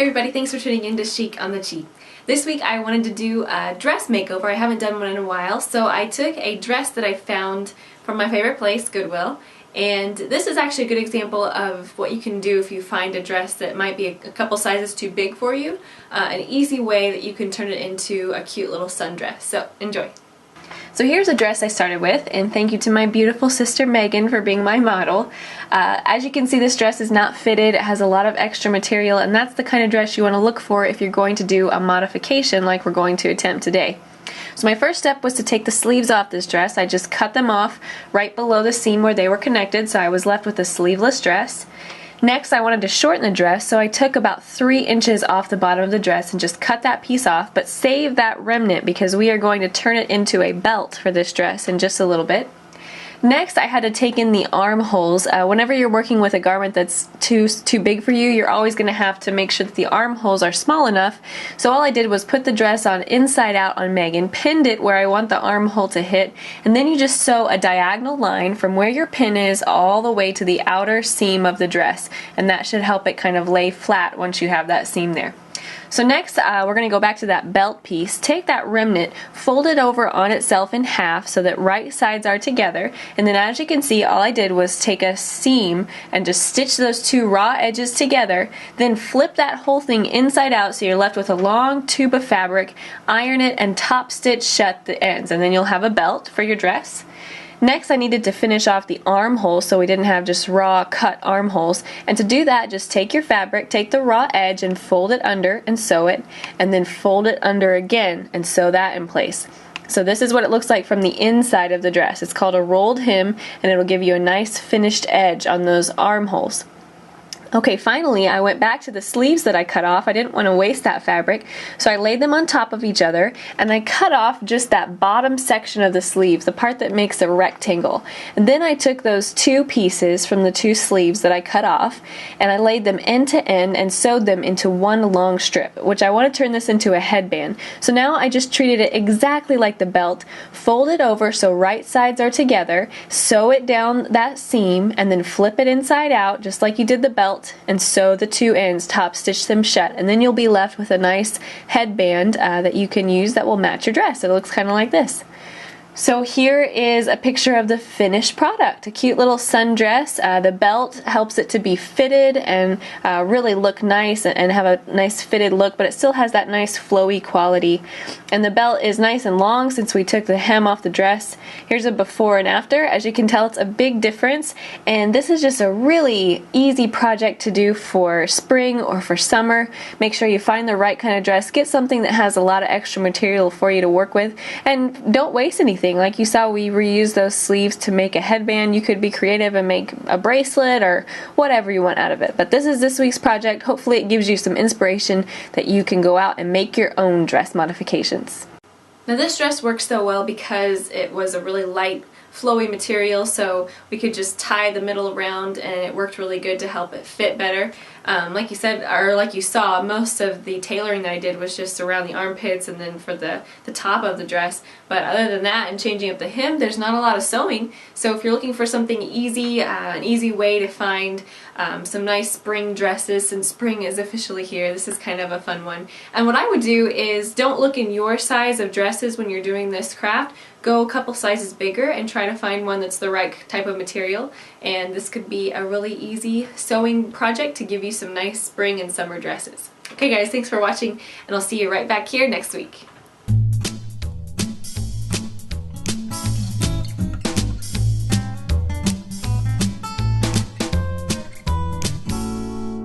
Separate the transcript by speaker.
Speaker 1: everybody, thanks for tuning in to Chic on the Cheek. This week I wanted to do a dress makeover. I haven't done one in a while, so I took a dress that I found from my favorite place, Goodwill, and this is actually a good example of what you can do if you find a dress that might be a couple sizes too big for you. An easy way that you can turn it into a cute little sundress. So enjoy. So here's a dress I started with, and thank you to my beautiful sister Megan for being my model. As you can see, this dress is not fitted. It has a lot of extra material, and that's the kind of dress you want to look for if you're going to do a modification like we're going to attempt today. So my first step was to take the sleeves off this dress. I just cut them off right below the seam where they were connected, so I was left with a sleeveless dress. Next, I wanted to shorten the dress, so I took about 3 inches off the bottom of the dress and just cut that piece off, but save that remnant because we are going to turn it into a belt for this dress in just a little bit. Next, I had to take in the armholes. Whenever you're working with a garment that's too big for you, you're always going to have to make sure that the armholes are small enough. So all I did was put the dress on inside out on Megan, pinned it where I want the armhole to hit, and then you just sew a diagonal line from where your pin is all the way to the outer seam of the dress, and that should help it kind of lay flat once you have that seam there. So next we're going to go back to that belt piece, take that remnant, fold it over on itself in half so that right sides are together, and then as you can see all I did was take a seam and just stitch those two raw edges together, then flip that whole thing inside out so you're left with a long tube of fabric, iron it and top stitch shut the ends, and then you'll have a belt for your dress. Next, I needed to finish off the armholes so we didn't have just raw cut armholes, and to do that just take your fabric, take the raw edge and fold it under and sew it, and then fold it under again and sew that in place. So this is what it looks like from the inside of the dress. It's called a rolled hem, and it'll give you a nice finished edge on those armholes. Okay, finally I went back to the sleeves that I cut off. I didn't want to waste that fabric, so I laid them on top of each other and I cut off just that bottom section of the sleeves, the part that makes a rectangle. And then I took those two pieces from the two sleeves that I cut off and I laid them end to end and sewed them into one long strip, which I want to turn this into a headband. So now I just treated it exactly like the belt, fold it over so right sides are together, sew it down that seam, and then flip it inside out just like you did the belt, and sew the two ends, top stitch them shut, and then you'll be left with a nice headband that you can use that will match your dress. It looks kind of like this. So here is a picture of the finished product, a cute little sundress. The belt helps it to be fitted and really look nice and have a nice fitted look, but it still has that nice flowy quality. And the belt is nice and long since we took the hem off the dress. Here's a before and after. As you can tell, it's a big difference, and this is just a really easy project to do for spring or for summer. Make sure you find the right kind of dress, get something that has a lot of extra material for you to work with, and don't waste anything. Like you saw, we reused those sleeves to make a headband. You could be creative and make a bracelet or whatever you want out of it. But this is this week's project. Hopefully it gives you some inspiration that you can go out and make your own dress modifications. Now this dress works so well because it was a really light, flowy material, so we could just tie the middle around and it worked really good to help it fit better. Like you said, or like you saw, most of the tailoring that I did was just around the armpits and then for the top of the dress. But other than that and changing up the hem, there's not a lot of sewing. So if you're looking for something easy, an easy way to find some nice spring dresses, since spring is officially here, this is kind of a fun one. And what I would do is don't look in your size of dresses when you're doing this craft. Go a couple sizes bigger and try to find one that's the right type of material, and this could be a really easy sewing project to give you some nice spring and summer dresses. Okay guys, thanks for watching, and I'll see you right back here next week.